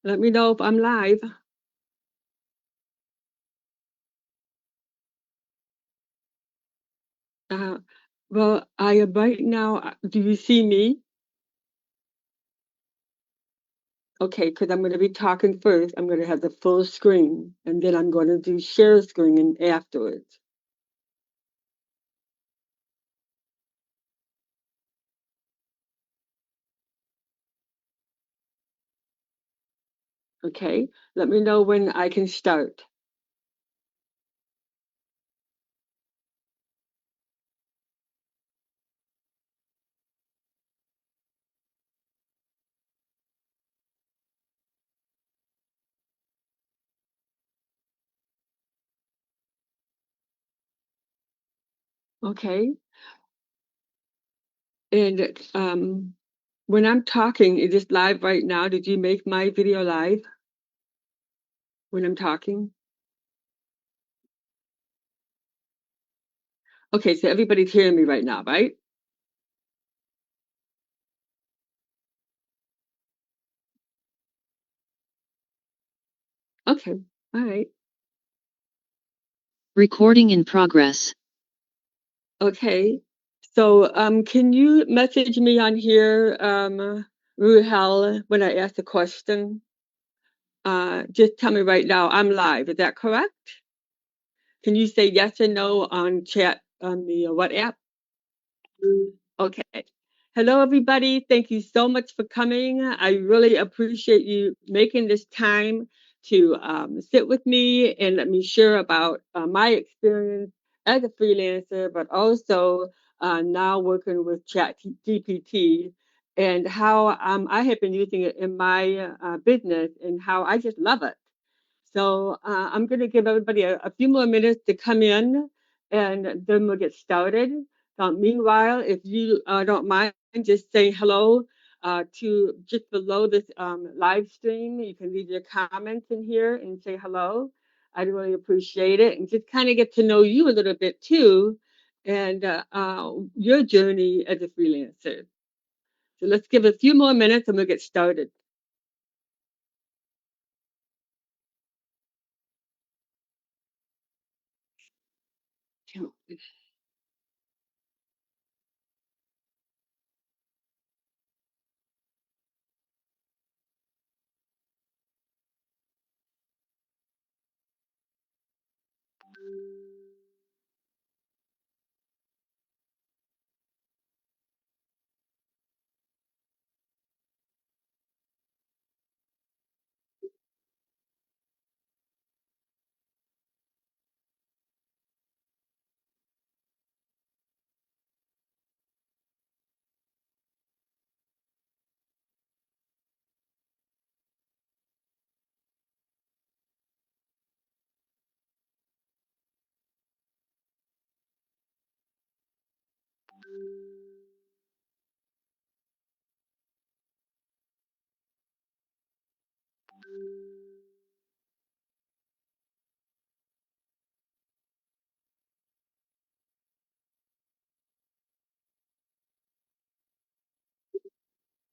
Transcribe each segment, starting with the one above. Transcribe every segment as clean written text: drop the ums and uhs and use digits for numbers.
Let me know if I'm live. Uh, well, I am right now. Do you see me? Okay, because I'm going to be talking first. I'm going to have the full screen, and then I'm going to do share screen afterwards. Okay, let me know when I can start. Okay, and when I'm talking, is this live right now? Did you make my video live when I'm talking? Okay, so everybody's hearing me right now, right? Okay, all right. Recording in progress. Okay. So, can you message me on here, Ruhel, when I ask a question? Just tell me right now, I'm live. Is that correct? Can you say yes or no on chat on the WhatsApp? Okay. Hello, everybody. Thank you so much for coming. I really appreciate you making this time to sit with me and let me share about my experience as a freelancer, but also now working with ChatGPT and how I have been using it in my business and how I just love it. So I'm going to give everybody a few more minutes to come in and then we'll get started. Meanwhile, if you don't mind, just say hello to just below this live stream. You can leave your comments in here and say hello. I'd really appreciate it and just kind of get to know you a little bit too and your journey as a freelancer. So let's give a few more minutes and we'll get started.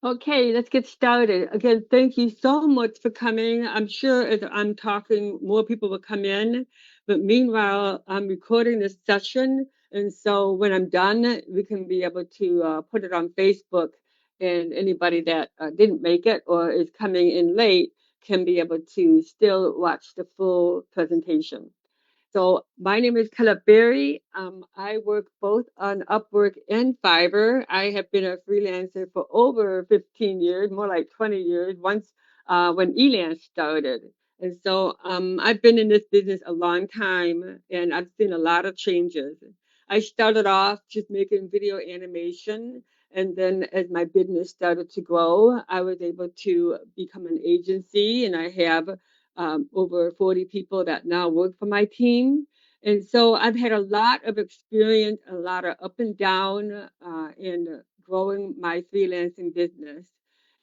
Okay, let's get started. Again, thank you so much for coming. I'm sure as I'm talking, more people will come in. But meanwhile, I'm recording this session. And so when I'm done, we can be able to put it on Facebook. And anybody that didn't make it or is coming in late can be able to still watch the full presentation. So my name is Colette. I work both on Upwork and Fiverr. I have been a freelancer for over 15 years, more like 20 years, once when Elance started. And so I've been in this business a long time and I've seen a lot of changes. I started off just making video animation. And then as my business started to grow, I was able to become an agency and I have over 40 people that now work for my team. And so I've had a lot of experience, a lot of up and down in growing my freelancing business.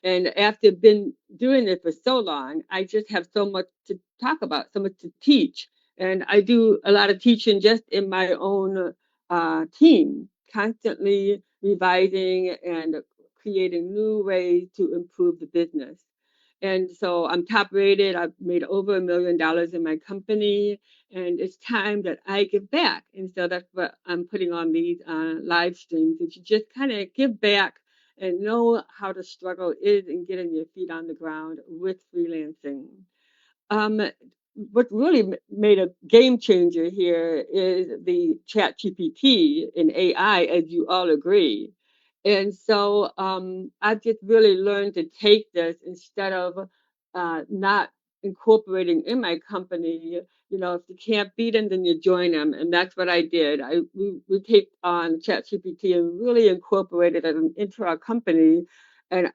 And after been doing it for so long, I just have so much to talk about, so much to teach. And I do a lot of teaching just in my own team, constantly revising and creating new ways to improve the business. And so I'm top rated. I've made over $1 million in my company, and it's time that I give back. And so that's what I'm putting on these live streams, that you just kind of give back and know how the struggle is in getting your feet on the ground with freelancing. Um, what really made a game changer here is the ChatGPT and AI, as you all agree. And so I've just really learned to take this instead of not incorporating in my company. You know, if you can't beat them, then you join them, and that's what I did. We take on ChatGPT and really incorporated it into our company, and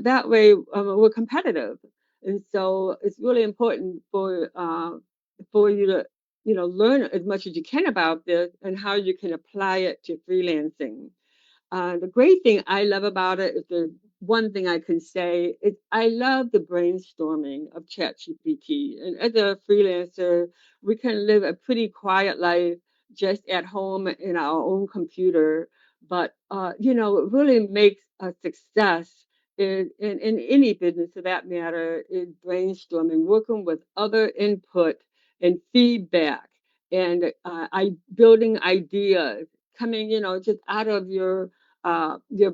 that way we're competitive. And so it's really important for you to learn as much as you can about this and how you can apply it to freelancing. The great thing I love about it, if there's one thing I can say, is I love the brainstorming of ChatGPT. And as a freelancer, we can live a pretty quiet life just at home in our own computer. But, it really makes a success in any business for that matter is brainstorming, working with other input and feedback and building ideas coming, just out of your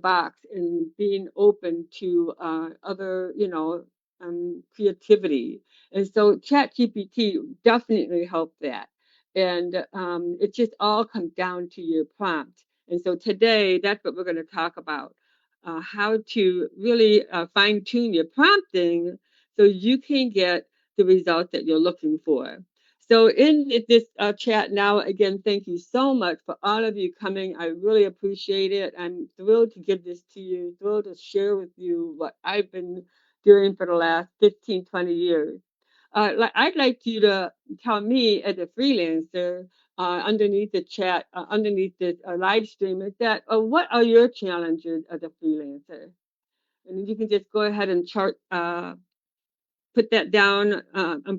box and being open to other, creativity. And so ChatGPT definitely helped that. And it just all comes down to your prompt. And so today, that's what we're going to talk about. How to really fine tune your prompting so you can get the result that you're looking for. So in this chat now, again, thank you so much for all of you coming. I really appreciate it. I'm thrilled to give this to you, thrilled to share with you what I've been doing for the last 15, 20 years. I'd like you to tell me as a freelancer underneath the chat, underneath this live stream, is that what are your challenges as a freelancer? And you can just go ahead and put that down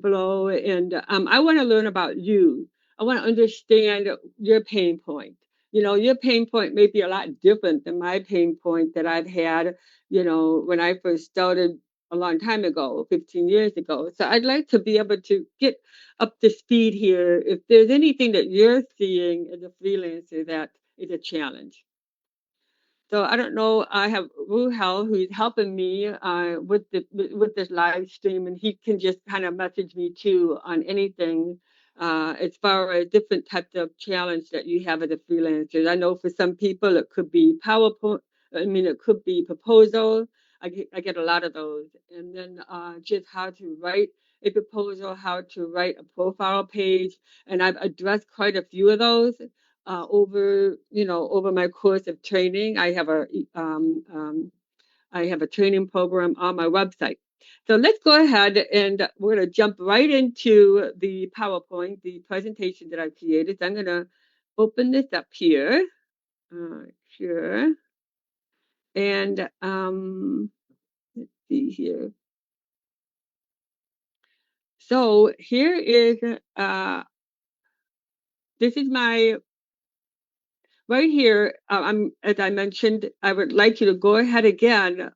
below. And I want to learn about you. I want to understand your pain point. Your pain point may be a lot different than my pain point that I've had, when I first started a long time ago, 15 years ago. So I'd like to be able to get up to speed here. If there's anything that you're seeing as a freelancer that is a challenge. So I don't know. I have Ruhel who's helping me with this live stream, and he can just kind of message me too on anything as far as different types of challenge that you have as a freelancer. I know for some people it could be PowerPoint. I mean, it could be proposal. I get a lot of those, and then just how to write a proposal, how to write a profile page, and I've addressed quite a few of those over my course of training. Um, um, I have a training program on my website. So let's go ahead and we're going to jump right into the PowerPoint, the presentation that I created. So I'm going to open this up here, here, and let's see here. So here is this is my right here. As I mentioned, I would like you to go ahead again.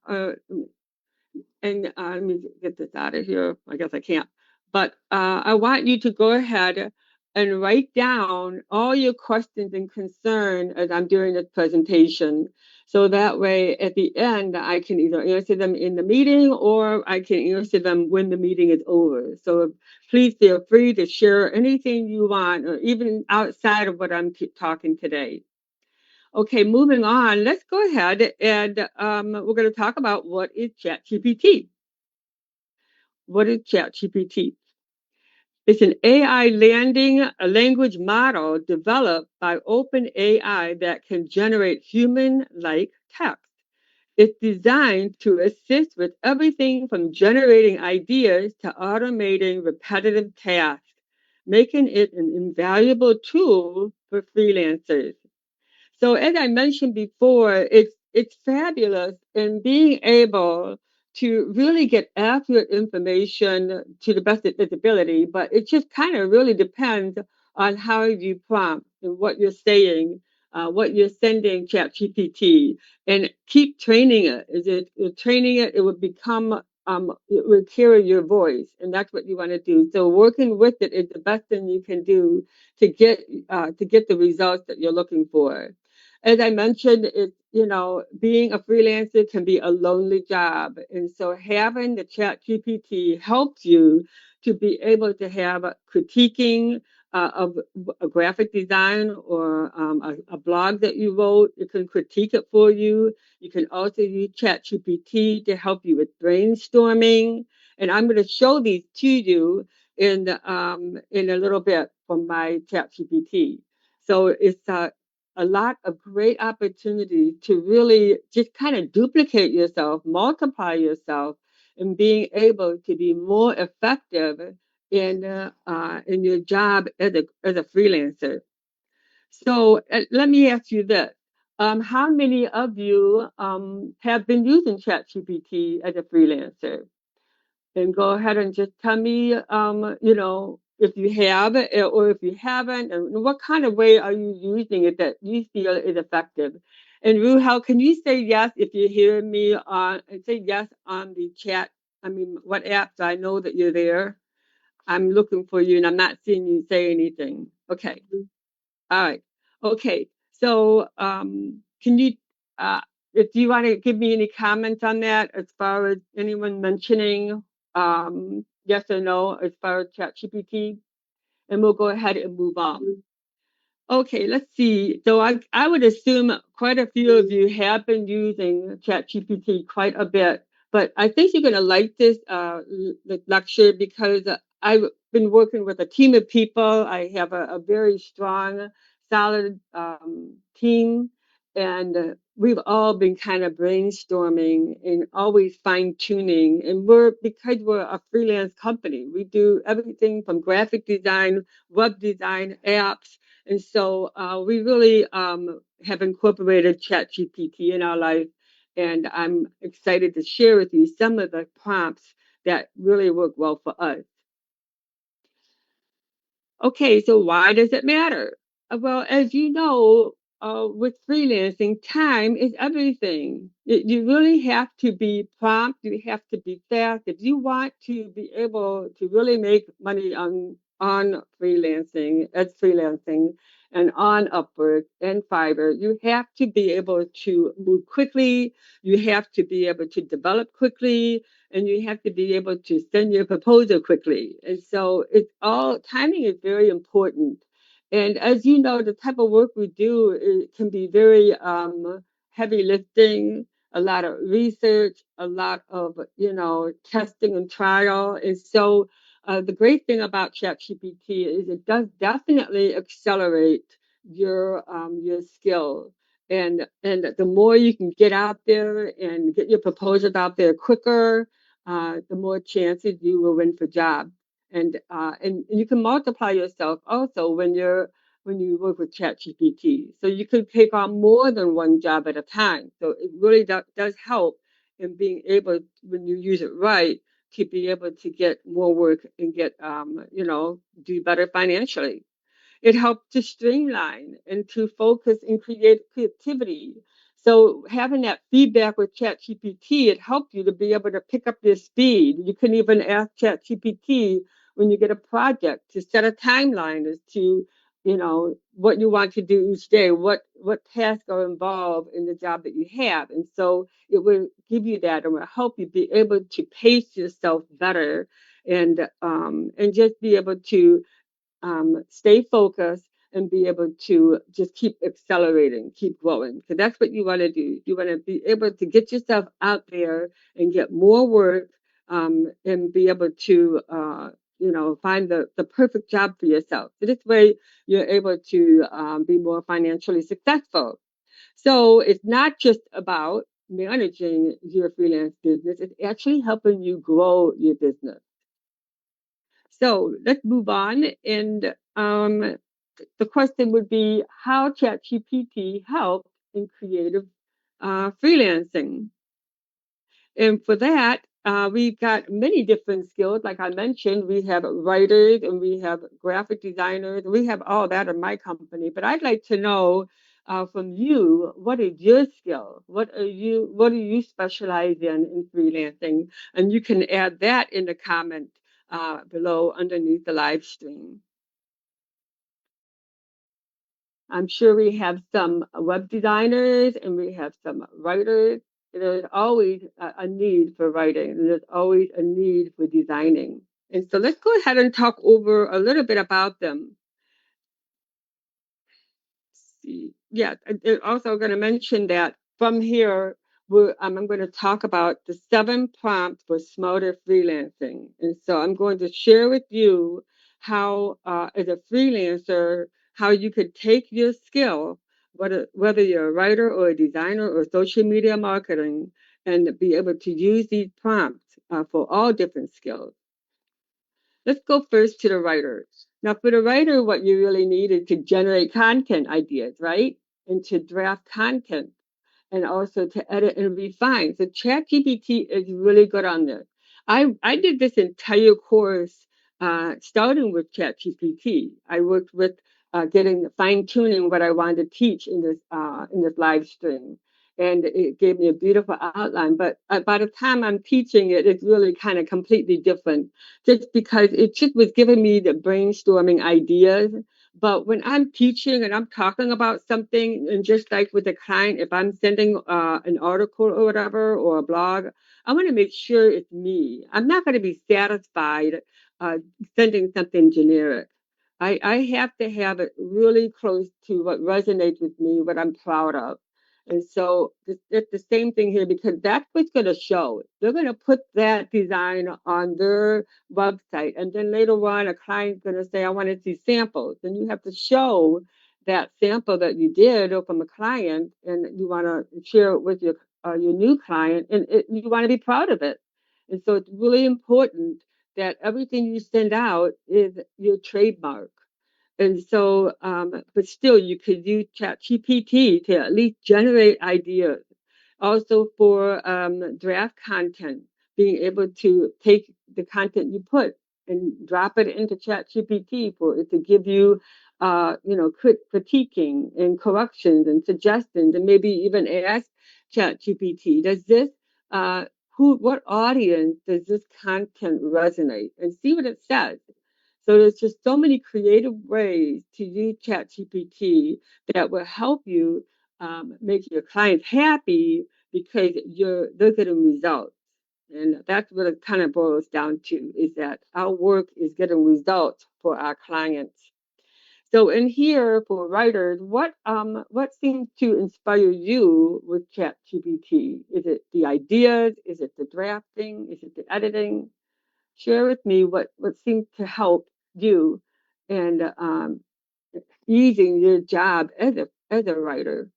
And let me get this out of here. I guess I can't. But I want you to go ahead and write down all your questions and concern as I'm doing this presentation. So that way, at the end, I can either answer them in the meeting or I can answer them when the meeting is over. So please feel free to share anything you want, or even outside of what I'm talking today. Okay, moving on. Let's go ahead and we're going to talk about what is ChatGPT. What is ChatGPT? It's an AI a language model developed by OpenAI that can generate human-like text. It's designed to assist with everything from generating ideas to automating repetitive tasks, making it an invaluable tool for freelancers. So as I mentioned before, it's fabulous in being able to really get accurate information to the best of its ability, but it just kind of really depends on how you prompt and what you're saying, what you're sending ChatGPT, and keep training it. Is it training it? It would become will carry your voice, and that's what you want to do. So working with it is the best thing you can do to get the results that you're looking for. As I mentioned, being a freelancer can be a lonely job, and so having the Chat GPT helps you to be able to have critiquing of a graphic design or a blog that you wrote. It can critique it for you. You can also use ChatGPT to help you with brainstorming. And I'm going to show these to you in a little bit from my ChatGPT. So it's a lot of great opportunity to really just kind of duplicate yourself, multiply yourself, and being able to be more effective in your job as a freelancer. So let me ask you this. How many of you have been using ChatGPT as a freelancer? And go ahead and just tell me, if you have or if you haven't, and what kind of way are you using it that you feel is effective? And Ruhel, can you say yes if you hear me on, and say yes on the chat? I mean, what apps? I know that you're there. I'm looking for you and I'm not seeing you say anything. Okay. All right. Okay. So, can you, uh, if you want to give me any comments on that, as far as anyone mentioning, yes or no, as far as ChatGPT, and we'll go ahead and move on. Okay, let's see. So I would assume quite a few of you have been using ChatGPT quite a bit, but I think you're going to like this lecture because I've been working with a team of people. I have a very strong, solid team, and we've all been kind of brainstorming and always fine tuning. And because we're a freelance company, we do everything from graphic design, web design, apps, and so we really have incorporated ChatGPT in our life, and I'm excited to share with you some of the prompts that really work well for us. Okay, so why does it matter? Well, as you know, with freelancing, time is everything. You really have to be prompt. You have to be fast. If you want to be able to really make money on freelancing, and on Upwork and Fiverr, you have to be able to move quickly. You have to be able to develop quickly, and you have to be able to send your proposal quickly. And so it's all timing is very important. And as you know, the type of work we do it can be very heavy lifting, a lot of research, a lot of testing and trial. And so the great thing about ChatGPT is it does definitely accelerate your skill, and the more you can get out there and get your proposals out there quicker, the more chances you will win for job. And you can multiply yourself also when you work with ChatGPT. So you can take on more than one job at a time. So it really does help in being able, when you use it right, to be able to get more work and get do better financially. It helps to streamline and to focus and create creativity. So having that feedback with ChatGPT, it helped you to be able to pick up your speed. You can even ask ChatGPT when you get a project to set a timeline as to, what you want to do each day, what tasks are involved in the job that you have. And so it will give you that and will help you be able to pace yourself better and just be able to stay focused and be able to just keep accelerating, keep growing. So that's what you want to do. You want to be able to get yourself out there and get more work and be able to, find the perfect job for yourself. So this way you're able to be more financially successful. So it's not just about managing your freelance business, it's actually helping you grow your business. So let's move on. And the question would be how ChatGPT helped in creative freelancing. And for that, we've got many different skills. Like I mentioned, we have writers and we have graphic designers. We have all that in my company. But I'd like to know from you. What is your skill? What do you specialize in freelancing? And you can add that in the comment below underneath the live stream. I'm sure we have some web designers and we have some writers. There's always a need for writing, and there's always a need for designing. And so let's go ahead and talk over a little bit about them. See. Yeah, I'm also going to mention that from here, I'm going to talk about the 7 prompts for smarter freelancing. And so I'm going to share with you how, as a freelancer, how you could take your skill, whether you're a writer or a designer or social media marketing, and be able to use these prompts for all different skills. Let's go first to the writer. Now, for the writer, what you really need is to generate content ideas, right? And to draft content and also to edit and refine. So ChatGPT is really good on this. I did this entire course starting with ChatGPT. I worked with getting fine tuning what I wanted to teach in this live stream, and it gave me a beautiful outline. But by the time I'm teaching it, it's really kind of completely different, just because it just was giving me the brainstorming ideas. But when I'm teaching and I'm talking about something, and just like with a client, if I'm sending an article or whatever or a blog, I want to make sure it's me. I'm not going to be satisfied uh, sending something generic. I have to have it really close to what resonates with me, what I'm proud of. And so it's the same thing here, because that's what's going to show. They're going to put that design on their website. And then later on, a client's going to say, I want to see samples. And you have to show that sample that you did or from a client, and you want to share it with your new client, and you want to be proud of it. And so it's really important that everything you send out is your trademark. And so, but still, you could use ChatGPT to at least generate ideas. Also, for draft content, being able to take the content you put and drop it into ChatGPT for it to give you, critiquing and corrections and suggestions, and maybe even ask ChatGPT, does this, uh, what audience does this content resonate? And see what it says. So there's just so many creative ways to use ChatGPT that will help you make your clients happy, because they're getting results. And that's what it kind of boils down to, is that our work is getting results for our clients. So in here for writers, what seems to inspire you with ChatGPT? Is it the ideas? Is it the drafting? Is it the editing? Share with me what seems to help you and easing your job as a writer.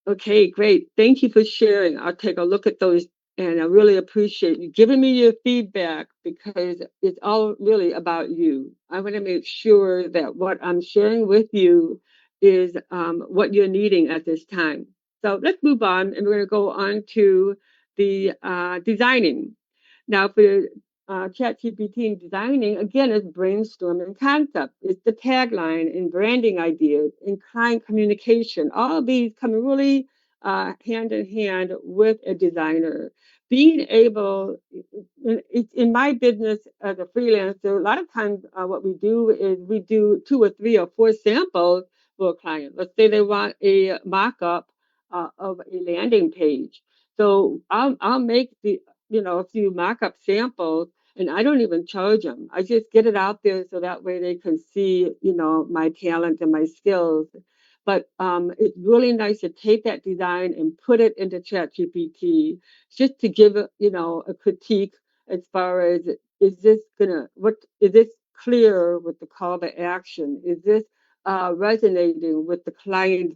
Okay, great. Thank you for sharing. I'll take a look at those, and I really appreciate you giving me your feedback, because it's all really about you. I want to make sure that what I'm sharing with you is what you're needing at this time. So let's move on, and we're going to go on to the designing. Now, for ChatGPT and designing, again, it's brainstorming concepts. It's the tagline and branding ideas and client communication. All of these come really hand in hand with a designer. Being able, in my business as a freelancer, a lot of times what we do is we do 2 or 3 or 4 samples for a client. Let's say they want a mock-up of a landing page. So I'll make a few mock-up samples, and I don't even charge them. I just get it out there so that way they can see, my talent and my skills. But it's really nice to take that design and put it into ChatGPT, just to give it, a critique as far as, what is this clear with the call to action? Is this resonating with the client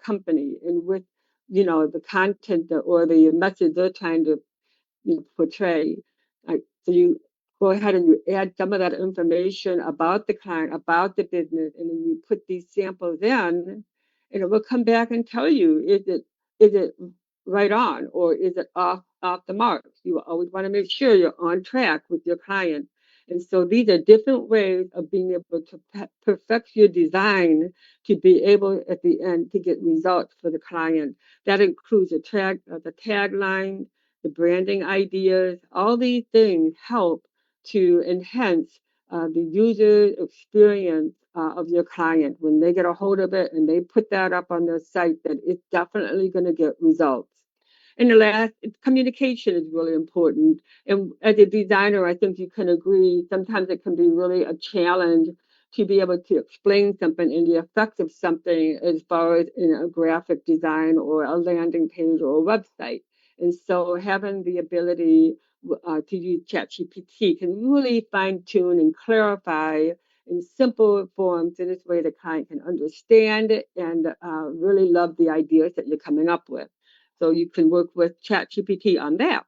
company and with, the content or the message they're trying to portray. So you go ahead and you add some of that information about the client, about the business, and then you put these samples in, and it will come back and tell you, is it right on, or is it off the mark? You always want to make sure you're on track with your client. And so these are different ways of being able to perfect your design to be able at the end to get results for the client. That includes the tagline, the branding ideas. All these things help to enhance the user experience of your client. When they get a hold of it and they put that up on their site, that it's definitely going to get results. And the last, communication is really important. And as a designer, I think you can agree, sometimes it can be really a challenge to be able to explain something and the effect of something as far as in a graphic design or a landing page or a website. And so having the ability to use ChatGPT can really fine tune and clarify in simple forms, so this way the client can understand it and really love the ideas that you're coming up with. So you can work with ChatGPT on that.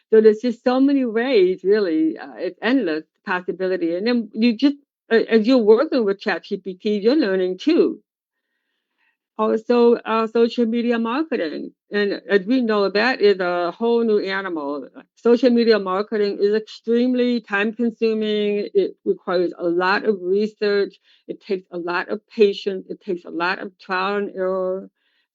So there's just so many ways, really. It's endless possibility. And then you just, as you're working with ChatGPT, you're learning too. Also, social media marketing. And as we know, that is a whole new animal. Social media marketing is extremely time consuming. It requires a lot of research. It takes a lot of patience. It takes a lot of trial and error.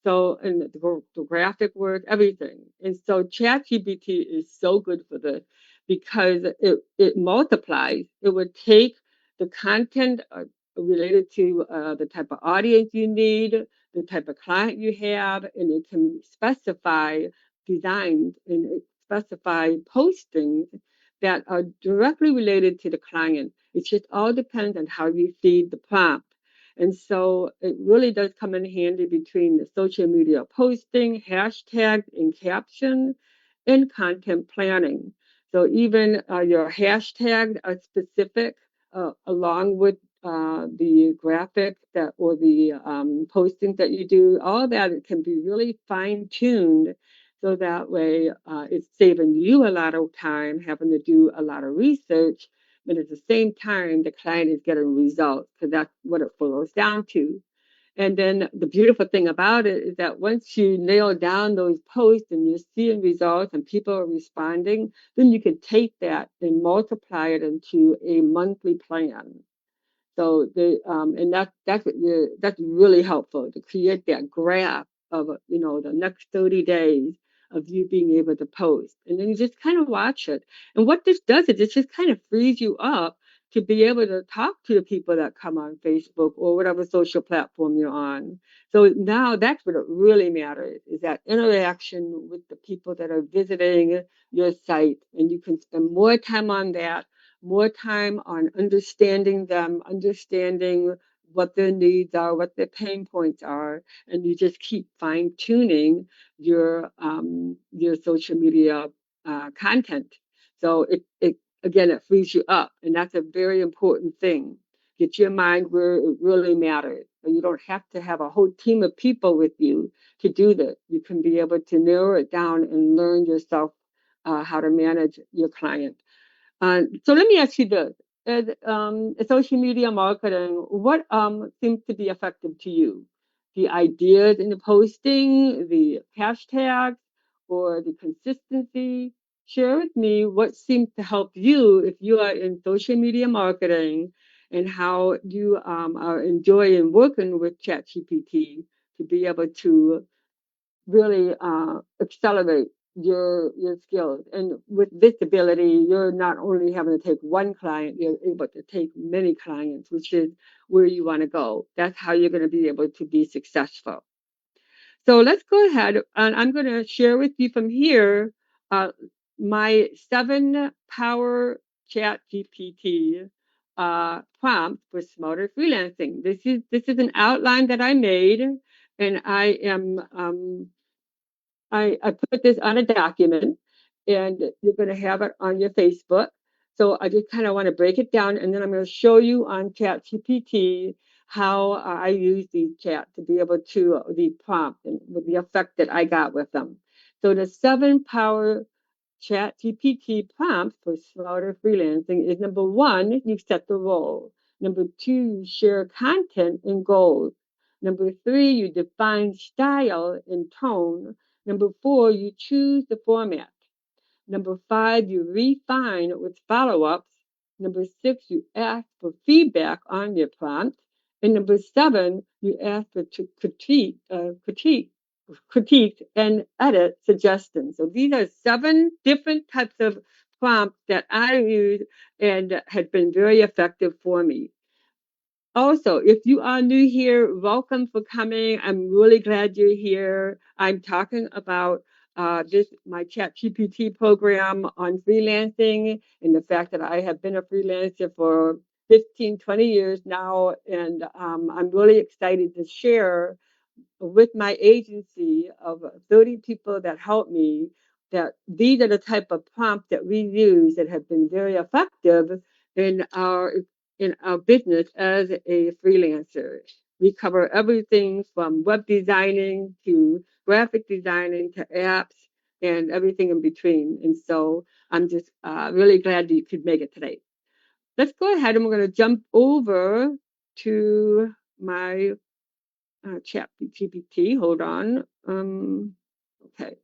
So, and the graphic work, everything. And so ChatGPT is so good for this because it multiplies. It would take the content related to the type of audience you need, the type of client you have, and it can specify designs and it specify postings that are directly related to the client. It just all depends on how you feed the prompt. And so it really does come in handy between the social media posting, hashtag, and caption, and content planning. So even your hashtags are specific along with the graphic that or the postings that you do, all that it can be really fine tuned. So that way, it's saving you a lot of time having to do a lot of research, but at the same time, the client is getting results because that's what it boils down to. And then the beautiful thing about it is that once you nail down those posts and you're seeing results and people are responding, then you can take that and multiply it into a monthly plan. So and that's really helpful to create that graph of the next 30 days of you being able to post, and then you just kind of watch it. And what this does is it just kind of frees you up to be able to talk to the people that come on Facebook or whatever social platform you're on. So now that's what it really matters is that interaction with the people that are visiting your site, and you can spend more time on that, more time on understanding them, understanding what their needs are, what their pain points are, and you just keep fine tuning your social media content. So it again it frees you up, and that's a very important thing. Get your mind where it really matters. So you don't have to have a whole team of people with you to do this. You can be able to narrow it down and learn yourself how to manage your client. So let me ask you this. As social media marketing, what seems to be effective to you? The ideas in the posting, the hashtags, or the consistency? Share with me what seems to help you if you are in social media marketing and how you are enjoying working with ChatGPT to be able to really accelerate your skills. And with this ability, you're not only having to take one client, you're able to take many clients, which is where you want to go. That's how you're going to be able to be successful. So let's go ahead and I'm going to share with you from here uh, my 7 power chat GPT prompts for smarter freelancing. This is an outline that I made, and I put this on a document and you're going to have it on your Facebook. So I just kind of want to break it down and then I'm going to show you on ChatGPT how I use these chat to be able to the prompt and with the effect that I got with them. So the 7 power ChatGPT prompts for smarter freelancing is number one, you set the role. Number two, you share content and goals. Number three, you define style and tone. Number four, you choose the format. Number five, you refine with follow ups. Number 6, you ask for feedback on your prompt. And number 7, you ask for critique and edit suggestions. So these are 7 different types of prompts that I use and have been very effective for me. Also, if you are new here, welcome for coming. I'm really glad you're here. I'm talking about this my ChatGPT program on freelancing and the fact that I have been a freelancer for 15, 20 years now, and I'm really excited to share with my agency of 30 people that help me that these are the type of prompts that we use that have been very effective in our in our business as a freelancer. We cover everything from web designing to graphic designing to apps and everything in between. And so I'm just really glad that you could make it today. Let's go ahead and we're going to jump over to my chat GPT. Hold on. Okay.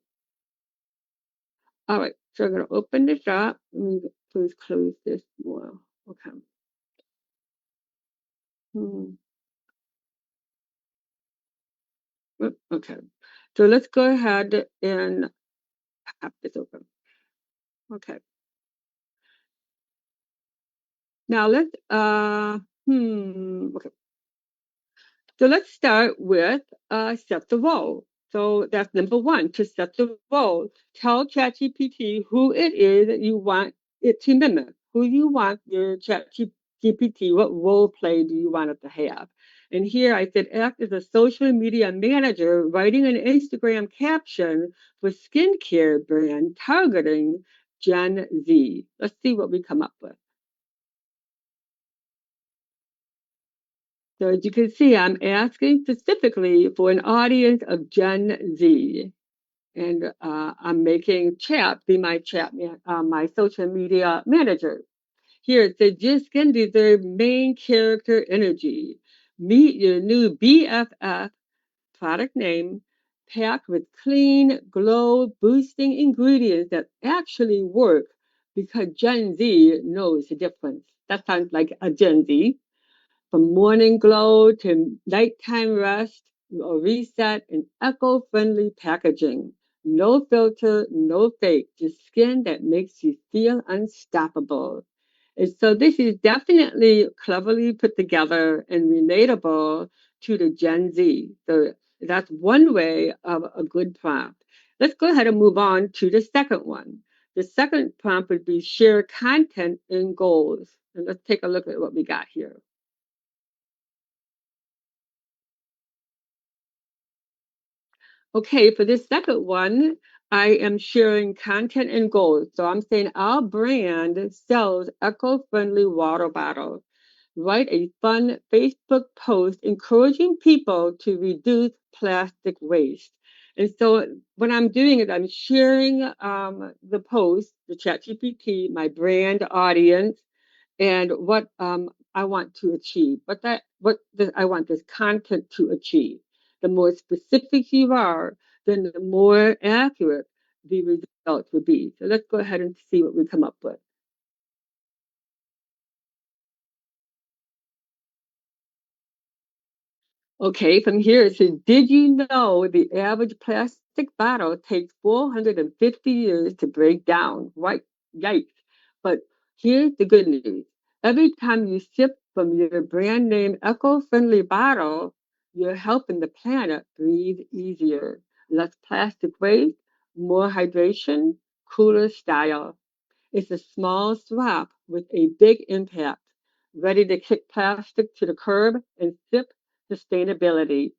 All right. So I'm going to open this up. Let me please close this more. Okay. Hmm. Okay. So let's go ahead and pop this open. Okay. Now let's okay. So let's start with set the role. So that's number 1, to set the role. Tell ChatGPT who it is that you want it to mimic, who you want your ChatGPT, what role play do you want it to have. And here I said, act as a social media manager, writing an Instagram caption for skincare brand targeting Gen Z. Let's see what we come up with. So as you can see, I'm asking specifically for an audience of Gen Z. And I'm making chat be my my social media manager. Here it says, your skin deserves main character energy. Meet your new BFF product name packed with clean, glow boosting ingredients that actually work because Gen Z knows the difference. That sounds like a Gen Z. From morning glow to nighttime rest or reset in eco-friendly packaging. No filter, no fake, just skin that makes you feel unstoppable. And so this is definitely cleverly put together and relatable to the Gen Z. So that's one way of a good prompt. Let's go ahead and move on to the second one. The second prompt would be share content and goals. And let's take a look at what we got here. Okay, for this second one, I am sharing content and goals. So I'm saying our brand sells eco-friendly water bottles. Write a fun Facebook post encouraging people to reduce plastic waste. And so what I'm doing is I'm sharing the post, the ChatGPT, my brand audience, and what I want to achieve. I want this content to achieve. The more specific you are, then the more accurate the results will be. So let's go ahead and see what we come up with. Okay, from here it says, did you know the average plastic bottle takes 450 years to break down? Right, yikes. But here's the good news. Every time you sip from your brand name eco-friendly bottle, you're helping the planet breathe easier. Less plastic waste, more hydration, cooler style. It's a small swap with a big impact, ready to kick plastic to the curb and sip sustainability.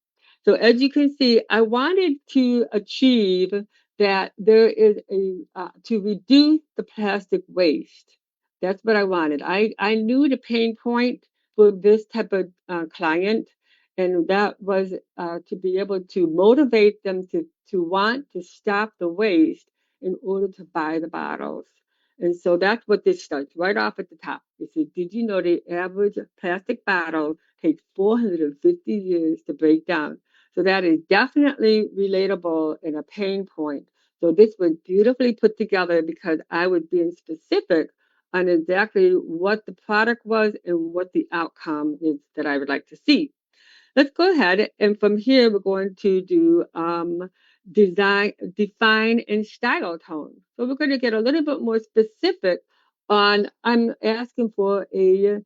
So as you can see, I wanted to achieve that there is to reduce the plastic waste. That's what I wanted. I knew the pain point for this type of client, and that was to be able to motivate them to want to stop the waste in order to buy the bottles. And so that's what this starts right off at the top. It says, did you know the average plastic bottle takes 450 years to break down? So that is definitely relatable and a pain point. So this was beautifully put together because I was being specific on exactly what the product was and what the outcome is that I would like to see. Let's go ahead, and from here we're going to do define, and style tone. So we're going to get a little bit more specific on. I'm asking for a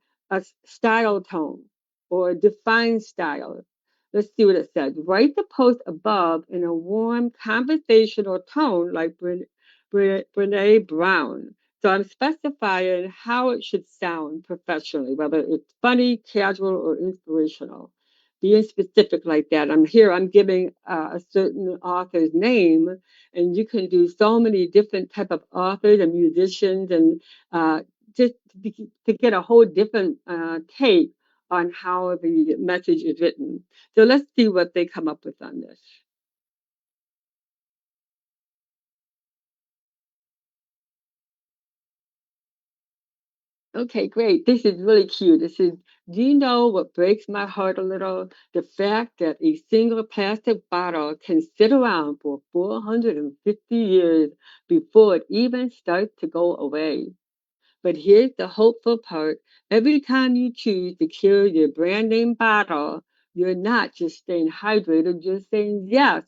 style tone or define style. Let's see what it says. Write the post above in a warm conversational tone like Brene Brown. So I'm specifying how it should sound professionally, whether it's funny, casual, or inspirational. Being specific like that. I'm giving a certain author's name, and you can do so many different type of authors and musicians, and uh, just to get a whole different take on how the message is written. So let's see what they come up with on this. Okay, great. This is really cute. This is, do you know what breaks my heart a little? The fact that a single plastic bottle can sit around for 450 years before it even starts to go away. But here's the hopeful part. Every time you choose to carry your brand name bottle, you're not just staying hydrated, you're saying yes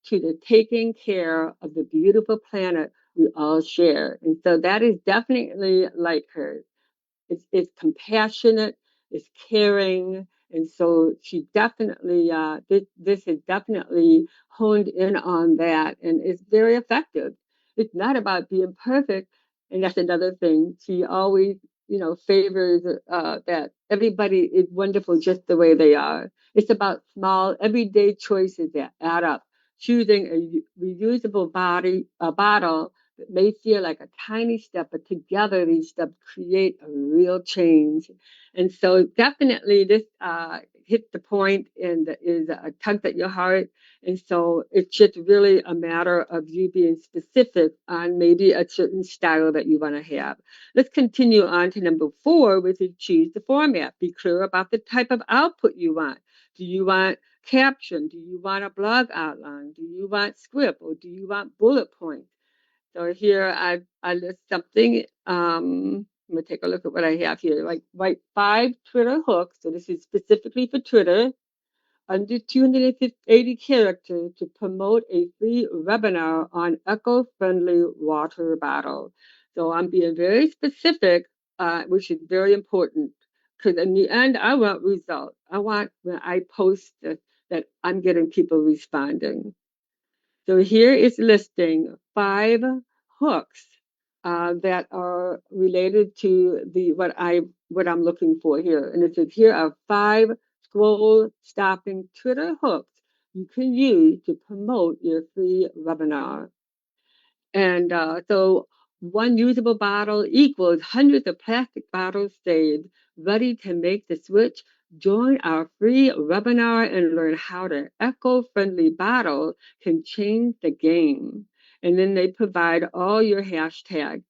to the taking care of the beautiful planet we all share. And so that is definitely like her. It's compassionate, it's caring, and so she definitely this is definitely honed in on that, and it's very effective. It's not about being perfect, and that's another thing. She always, favors that everybody is wonderful just the way they are. It's about small, everyday choices that add up. Choosing a reusable a bottle it may feel like a tiny step, but together these steps create a real change. And so definitely this hits the point and is tugs at your heart. And so it's just really a matter of you being specific on maybe a certain style that you want to have. Let's continue on to number 4, which is choose the format. Be clear about the type of output you want. Do you want caption? Do you want a blog outline? Do you want script, or do you want bullet points? So here I list something. I'm gonna take a look at what I have here. Like write 5 Twitter hooks. So this is specifically for Twitter under 280 characters to promote a free webinar on eco-friendly water bottle. So I'm being very specific, which is very important because in the end, I want results. I want when I post this, that I'm getting people responding. So here is listing 5 hooks that are related to the what I'm looking for here. And it says here are 5 scroll stopping Twitter hooks you can use to promote your free webinar. And so one usable bottle equals hundreds of plastic bottles saved, ready to make the switch. Join our free webinar and learn how the eco-friendly bottle can change the game. And then they provide all your hashtags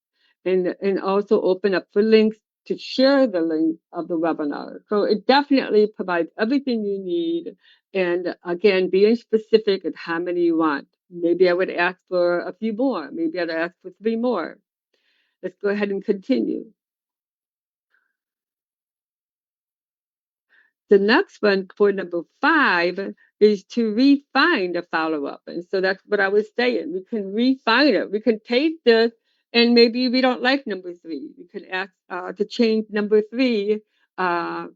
and also open up for links to share the link of the webinar. So it definitely provides everything you need. And again, being specific at how many you want. Maybe I would ask for a few more. Maybe I'd ask for 3 more. Let's go ahead and continue. The next one for number 5 is to refine the follow-up. And so that's what I was saying. We can refine it. We can take this and maybe we don't like number 3. We can ask to change number 3,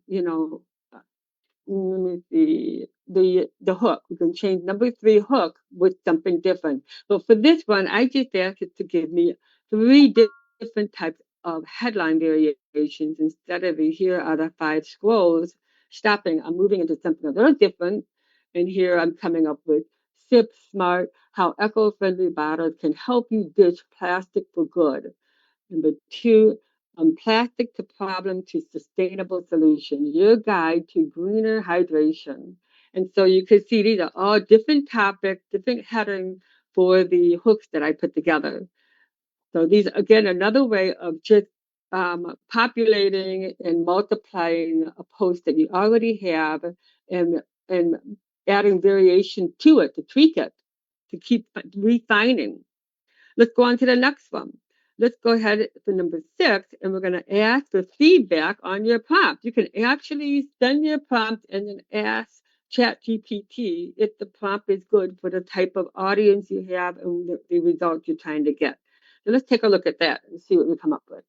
you know, let me see, the hook. We can change number 3 hook with something different. But for this one, I just asked it to give me 3 different types of headline variations instead of the here are the 5 scrolls. Stopping, I'm moving into something a little different. And here I'm coming up with Sip Smart, how eco-friendly bottles can help you ditch plastic for good. Number 2, plastic to problem to sustainable solution, your guide to greener hydration. And so you can see these are all different topics, different headings for the hooks that I put together. So these, again, another way of just populating and multiplying a post that you already have and adding variation to it, to tweak it, to keep refining. Let's go on to the next one. let's go ahead to number 6, and we're going to ask for feedback on your prompt. You can actually send your prompt and then ask ChatGPT if the prompt is good for the type of audience you have and the results you're trying to get. So let's take a look at that and see what we come up with.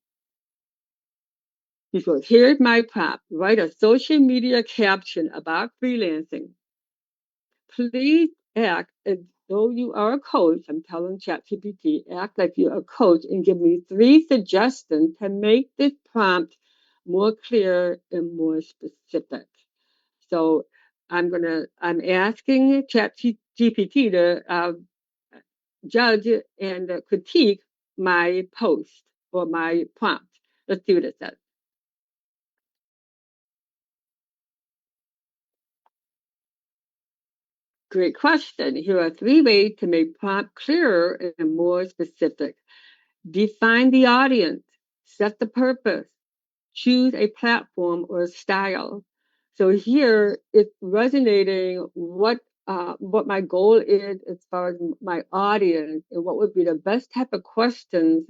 He goes, here's my prompt. Write a social media caption about freelancing. Please act as though you are a coach. I'm telling ChatGPT, act like you're a coach and give me 3 suggestions to make this prompt more clear and more specific. So I'm asking ChatGPT to judge and critique my post or my prompt. Let's see what it says. Great question. Here are 3 ways to make prompt clearer and more specific. Define the audience, set the purpose, choose a platform or style. So here it's resonating what my goal is as far as my audience and what would be the best type of questions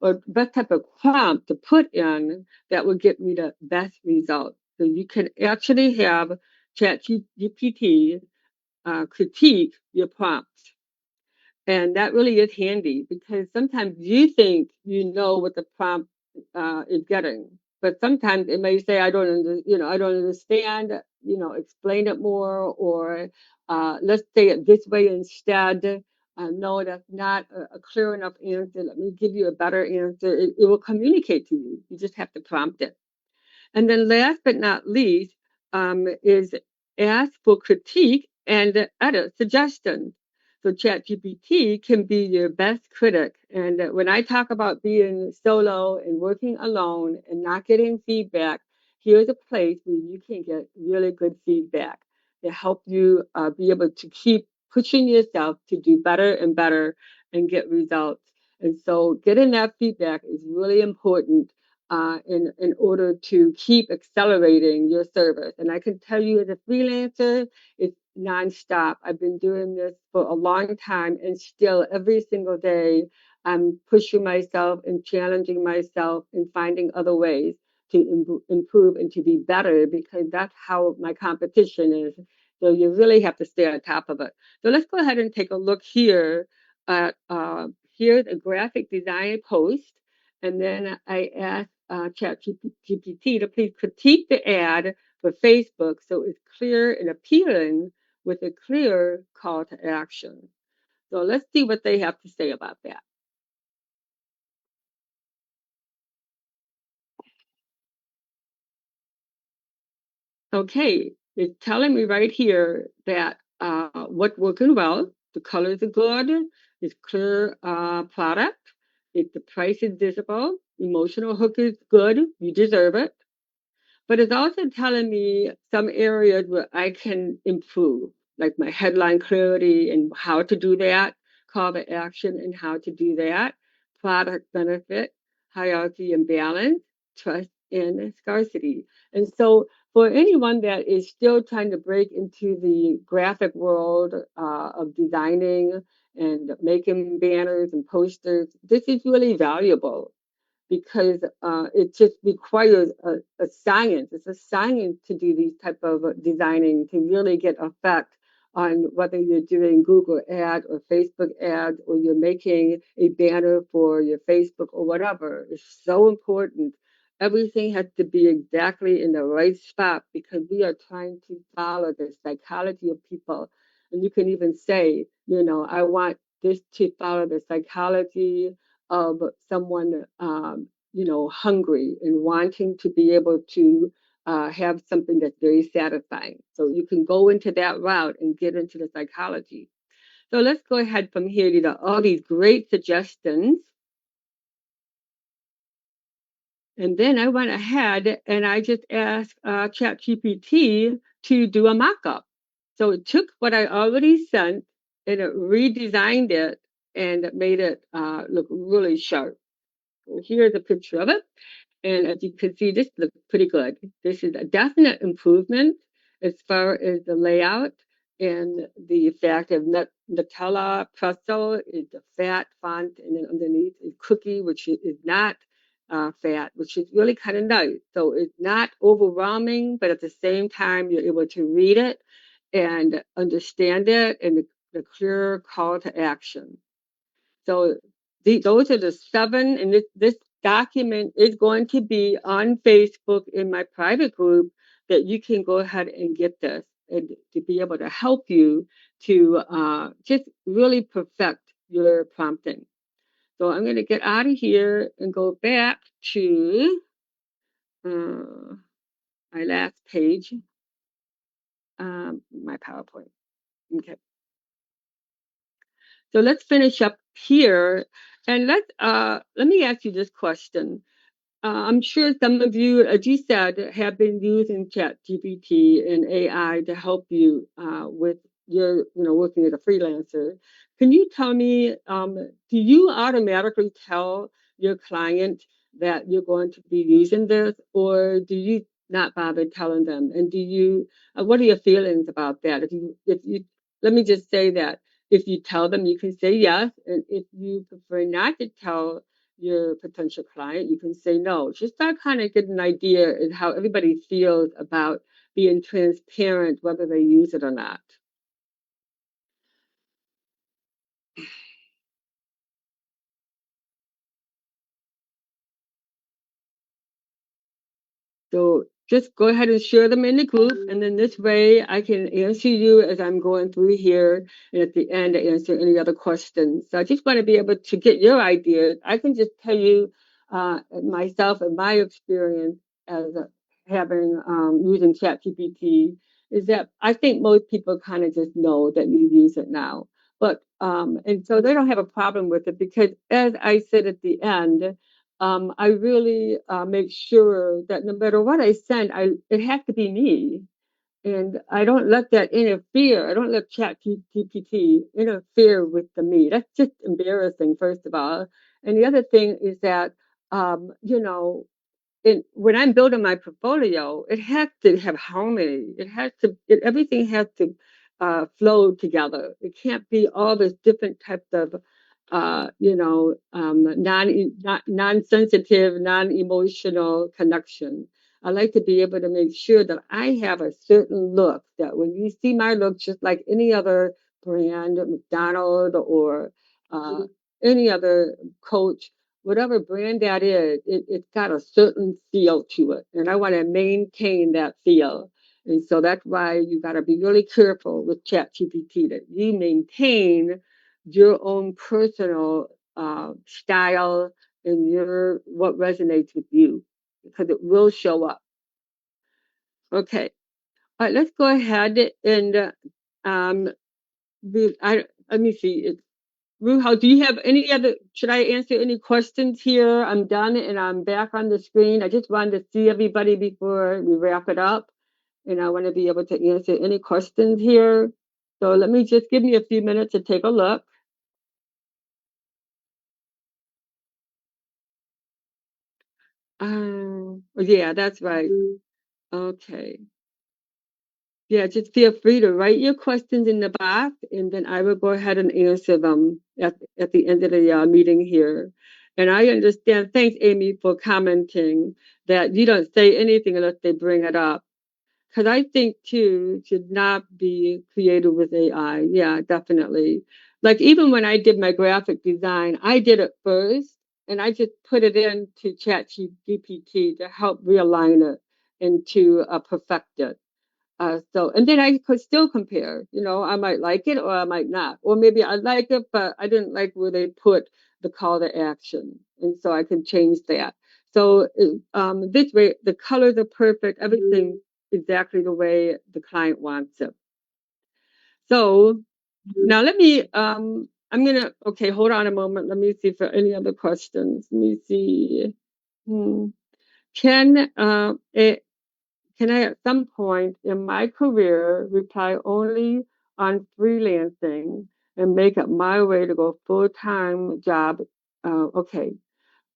or best type of prompt to put in that would get me the best result. So you can actually have ChatGPT critique your prompts. And that really is handy because sometimes you think you know what the prompt is getting, but sometimes it may say, I don't understand, explain it more, or let's say it this way instead. No, that's not a clear enough answer. Let me give you a better answer. It will communicate to you. You just have to prompt it. And then last but not least is ask for critique and edit suggestions. So ChatGPT can be your best critic. And when I talk about being solo and working alone and not getting feedback, here's a place where you can get really good feedback to help you be able to keep pushing yourself to do better and better and get results. And so getting that feedback is really important in order to keep accelerating your service. And I can tell you as a freelancer, it's nonstop. I've been doing this for a long time, and still every single day, I'm pushing myself and challenging myself and finding other ways to improve and to be better because that's how my competition is. So you really have to stay on top of it. So let's go ahead and take a look here at here's a graphic design post. And then I asked ChatGPT to please critique the ad for Facebook so it's clear and appealing with a clear call to action. So let's see what they have to say about that. Okay, it's telling me right here that what's working well, the colors are good, it's clear product, the price is visible, emotional hook is good, you deserve it. But it's also telling me some areas where I can improve, like my headline clarity and how to do that, call to action and how to do that, product benefit, hierarchy and balance, trust and scarcity. And so for anyone that is still trying to break into the graphic world of designing and making banners and posters, this is really valuable because it just requires a science. It's a science to do these type of designing to really get effect on whether you're doing Google ad or Facebook ad or you're making a banner for your Facebook or whatever. It's so important. Everything has to be exactly in the right spot because we are trying to follow the psychology of people. And you can even say, I want this to follow the psychology of someone, hungry and wanting to be able to have something that's very satisfying. So you can go into that route and get into the psychology. So let's go ahead from here to all these great suggestions. And then I went ahead and I just asked ChatGPT to do a mock-up. So it took what I already sent and it redesigned it and it made it look really sharp. So here's a picture of it. And as you can see, this looks pretty good. This is a definite improvement as far as the layout and the fact of Nutella pretzel is the fat font, and then underneath is cookie, which is not fat, which is really kind of nice. So it's not overwhelming, but at the same time, you're able to read it and understand it, and the clear call to action. So those are the seven, and this document is going to be on Facebook in my private group, that you can go ahead and get this and to be able to help you to just really perfect your prompting. So I'm going to get out of here and go back to uh, my last page, my PowerPoint. Okay. So let's finish up here, and let me ask you this question. I'm sure some of you, as you said, have been using ChatGPT and AI to help you with your, working as a freelancer. Can you tell me, do you automatically tell your client that you're going to be using this, or do you not bother telling them? And what are your feelings about that? Let me just say that if you tell them, you can say yes, and if you prefer not to tell your potential client, you can say no. Just start kind of get an idea of how everybody feels about being transparent, whether they use it or not. So just go ahead and share them in the group, and then this way I can answer you as I'm going through here, and at the end, answer any other questions. So I just want to be able to get your ideas. I can just tell you myself and my experience as having using ChatGPT is that I think most people kind of just know that you use it now. But and so they don't have a problem with it, because as I said at the end, I really make sure that no matter what I send, it has to be me, and I don't let that interfere. I don't let ChatGPT interfere with the me. That's just embarrassing, first of all. And the other thing is that, you know, when I'm building my portfolio, it has to have harmony. Everything has to flow together. It can't be all this different types of, non-sensitive, non-emotional connection. I like to be able to make sure that I have a certain look, that when you see my look, just like any other brand, McDonald or uh, any other Coach, whatever brand that is, it's got a certain feel to it. And I want to maintain that feel. And so that's why you got to be really careful with ChatGPT, that you maintain your own personal style and what resonates with you, because it will show up. Okay. All right, let's go ahead and um, let me see. Ruhal, do you have should I answer any questions here? I'm done and I'm back on the screen. I just wanted to see everybody before we wrap it up. And I want to be able to answer any questions here. So let me just give me a few minutes to take a look. Yeah, that's right. Okay. Yeah, just feel free to write your questions in the box, and then I will go ahead and answer them at the end of the meeting here. And I understand. Thanks, Amy, for commenting that you don't say anything unless they bring it up. Because I think, too, should not be created with AI. Yeah, definitely. Like even when I did my graphic design, I did it first, and I just put it into ChatGPT to help realign it and to perfect it. And then I could still compare. I might like it or I might not. Or maybe I like it, but I didn't like where they put the call to action. And so I can change that. So this way, the colors are perfect, everything exactly the way the client wants it. So now okay, hold on a moment. Let me see for any other questions. Let me see. Hmm. Can it Can I, at some point in my career, rely only on freelancing and make it my way to go full-time job? Okay.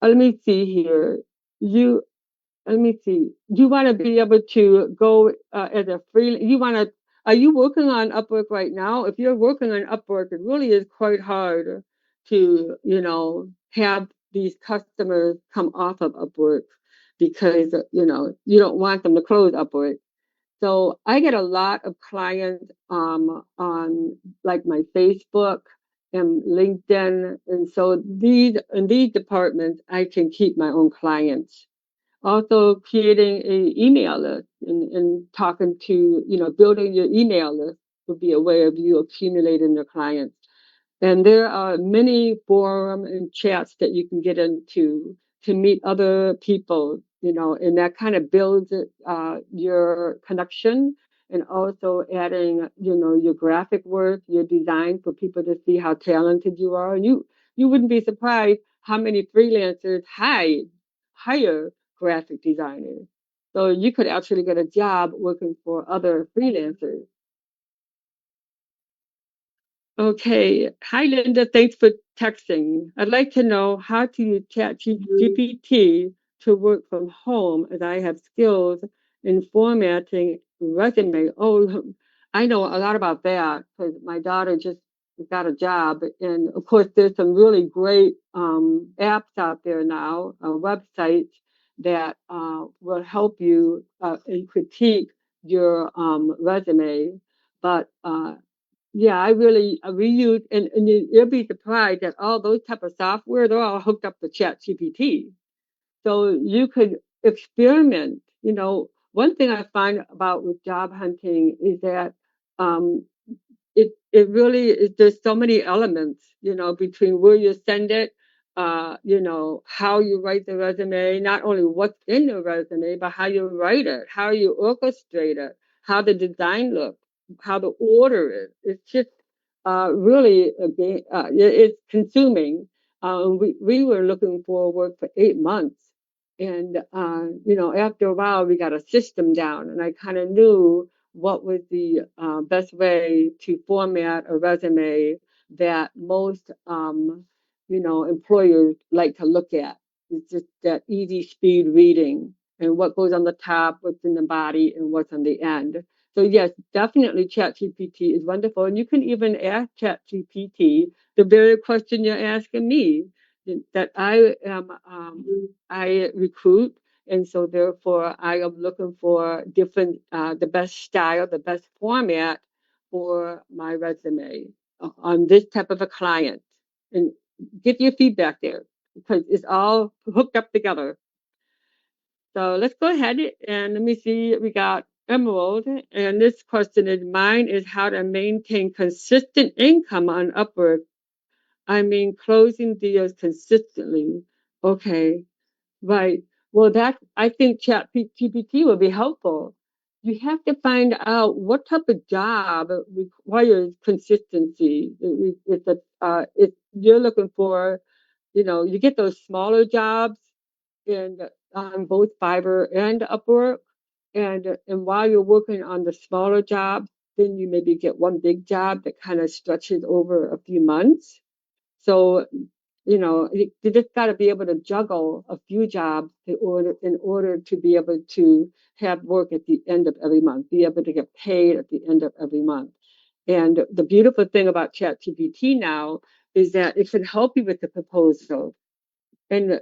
Let me see here. You, Let me see. You want to be able to go as a free. You want to. Are you working on Upwork right now? If you're working on Upwork, it really is quite hard to, have these customers come off of Upwork because, you don't want them to close Upwork. So I get a lot of clients on like my Facebook and LinkedIn, and so these departments I can keep my own clients. Also creating a email list and talking to, building your email list would be a way of you accumulating your clients. And there are many forums and chats that you can get into to meet other people, and that kind of builds your connection, and also adding, your graphic work, your design for people to see how talented you are. And you wouldn't be surprised how many freelancers hire graphic designers. So you could actually get a job working for other freelancers. Okay. Hi, Linda. Thanks for texting. I'd like to know how to use ChatGPT to work from home as I have skills in formatting resume. Oh, I know a lot about that because my daughter just got a job. And of course, there's some really great apps out there now, websites that will help you and critique your resume. But yeah, we use, and you'll be surprised that all those type of software, they're all hooked up to ChatGPT. So you could experiment. One thing I find about with job hunting is that um, it really is, there's so many elements, between where you send it, how you write the resume, not only what's in the resume, but how you write it, how you orchestrate it, how the design looks, how the order is. It's just really it's consuming. We were looking for work for 8 months. And, after a while, we got a system down, and I kind of knew what was the best way to format a resume that most, employers like to look at. It's just that easy speed reading and what goes on the top, what's in the body, and what's on the end. So yes, definitely ChatGPT is wonderful. And you can even ask ChatGPT the very question you're asking me, that I recruit, and so therefore I am looking for the best style, the best format for my resume on this type of a client, and get your feedback there because it's all hooked up together. So let's go ahead and let me see. We got Emerald, and this question is mine is how to maintain consistent income on Upwork. I mean, closing deals consistently. Okay. Right. Well, that I think ChatGPT will be helpful. You have to find out what type of job requires consistency. If you're looking for, you get those smaller jobs and on both Fiverr and Upwork, and while you're working on the smaller job, then you maybe get one big job that kind of stretches over a few months. So, you just got to be able to juggle a few jobs in order to be able to have work at the end of every month, be able to get paid at the end of every month. And the beautiful thing about ChatGPT now is that it can help you with the proposal. And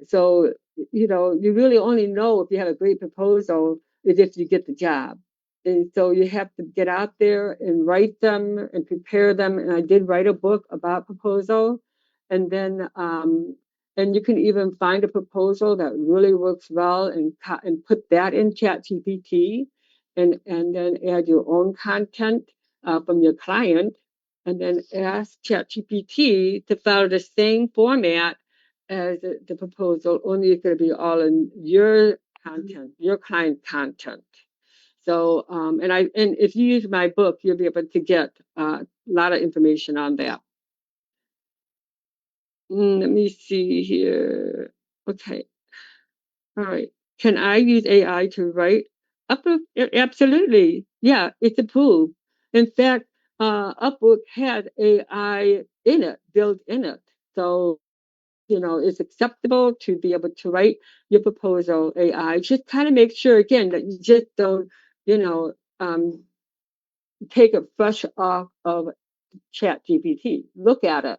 so, you really only know if you have a great proposal is if you get the job. And so you have to get out there and write them and prepare them. And I did write a book about proposal. And then, and you can even find a proposal that really works well and put that in ChatGPT, and then add your own content from your client, and then ask ChatGPT to follow the same format as the proposal, only it's going to be all in your content, your client content. So, and if you use my book, you'll be able to get a lot of information on that. Let me see here. Okay. All right. Can I use AI to write? Upwork, absolutely. Yeah, it's approved. In fact, Upwork has AI in it, built in it. So, it's acceptable to be able to write your proposal AI. Just kind of make sure again that you just don't, you know, um, take it fresh off of ChatGPT. Look at it,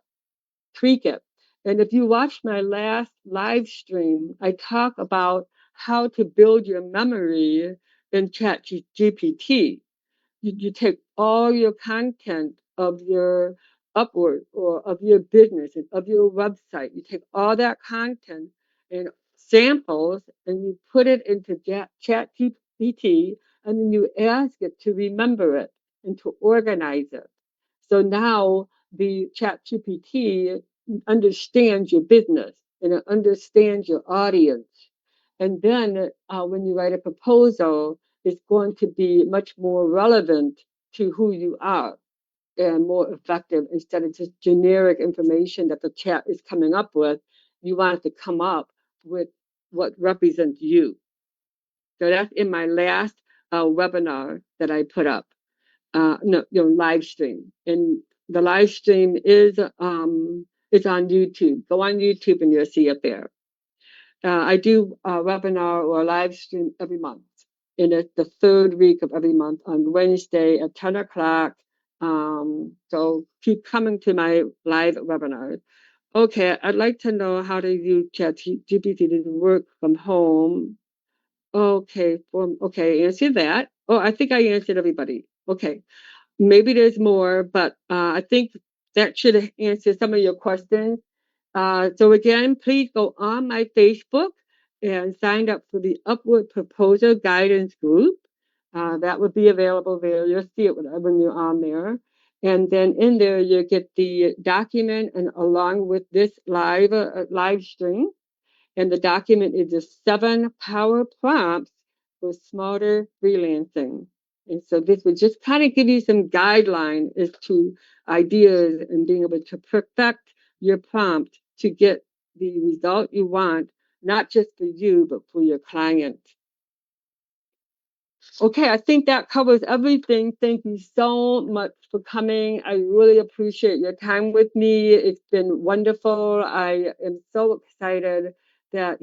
tweak it. And if you watch my last live stream, I talk about how to build your memory in ChatGPT. You take all your content of your Upwork or of your business and of your website, you take all that content and samples and you put it into ChatGPT and then you ask it to remember it and to organize it. So now the ChatGPT understands your business and it understands your audience. And then when you write a proposal, it's going to be much more relevant to who you are and more effective instead of just generic information that the chat is coming up with. You want it to come up with what represents you. So that's in my last webinar that I put up, live stream. And the live stream is it's on YouTube. Go on YouTube and you'll see it there. I do a webinar or a live stream every month. And it's the third week of every month on Wednesday at 10 o'clock. So keep coming to my live webinars. Okay, I'd like to know how to use ChatGPT to work from home. Okay, answer that. Oh, I think I answered everybody. Okay, maybe there's more, but I think that should answer some of your questions. So again, please go on my Facebook and sign up for the Upward Proposal Guidance Group. That would be available there. You'll see it when you're on there. And then in there, you get the document and along with this live stream. And the document is the 7 power prompts for smarter freelancing. And so this would just kind of give you some guideline as to ideas and being able to perfect your prompt to get the result you want, not just for you, but for your client. Okay, I think that covers everything. Thank you so much for coming. I really appreciate your time with me. It's been wonderful. I am so excited that,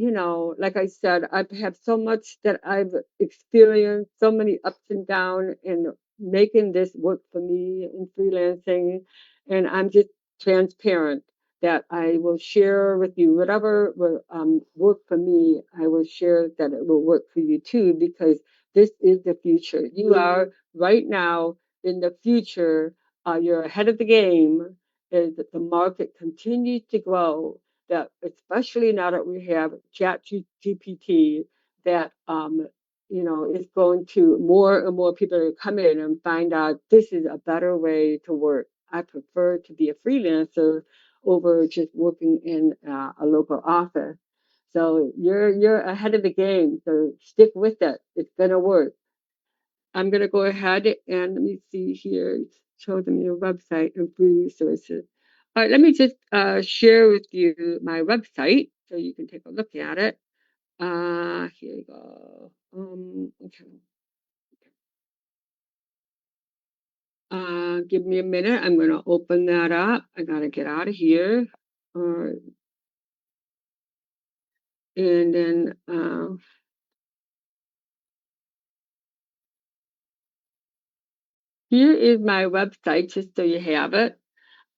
like I said, I have so much that I've experienced, so many ups and downs in making this work for me in freelancing. And I'm just transparent that I will share with you whatever will work for me. I will share that it will work for you too, because this is the future. You are right now in the future. You're ahead of the game as the market continues to grow. That especially now that we have ChatGPT, that is going to more and more people to come in and find out this is a better way to work. I prefer to be a freelancer over just working in a local office. So you're ahead of the game. So stick with it. It's gonna work. I'm gonna go ahead and let me see here. Show them your website and free resources. All right, let me just share with you my website so you can take a look at it. Here you go. Okay. Give me a minute. I'm gonna open that up. I gotta get out of here. And then here is my website, just so you have it.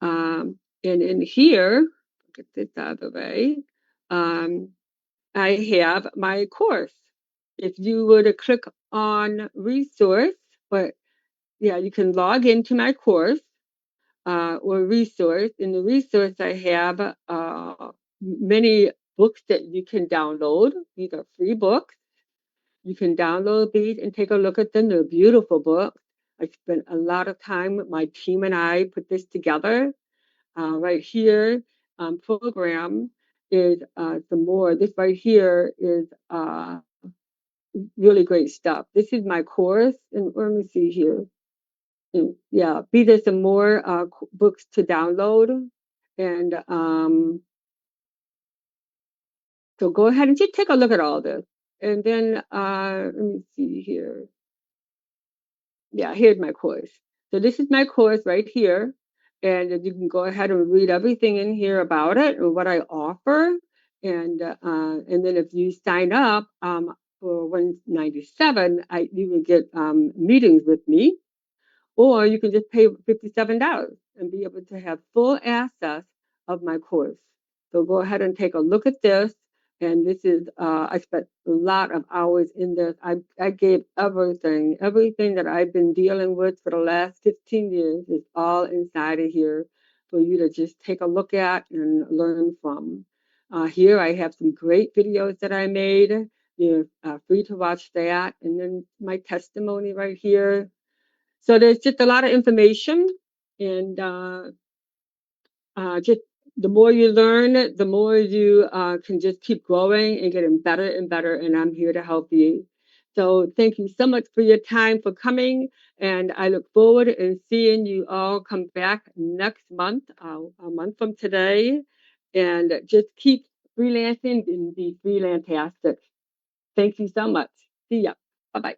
And in here, get this out of the way, I have my course. If you were to click on resource, but yeah, you can log into my course or resource. In the resource, I have many books that you can download. These are free books. You can download these and take a look at them. They're beautiful books. I spent a lot of time with my team and I put this together. Right here, program is some more. This right here is really great stuff. This is my course, and let me see here. And, yeah, these are some more books to download, and so go ahead and just take a look at all this. And then let me see here. Yeah, here's my course. So this is my course right here. And you can go ahead and read everything in here about it and what I offer. And then if you sign up for 197, you will get meetings with me. or you can just pay $57 and be able to have full access of my course. So go ahead and take a look at this. And this is, I spent a lot of hours in this. I gave everything that I've been dealing with for the last 15 years is all inside of here for you to just take a look at and learn from. Here I have some great videos that I made. You're free to watch that. And then my testimony right here. So there's just a lot of information, and just the more you learn, the more you can just keep growing and getting better and better. And I'm here to help you. So thank you so much for your time for coming. And I look forward and seeing you all come back next month, a month from today. And just keep freelancing and be freelantastic. Thank you so much. See ya. Bye bye.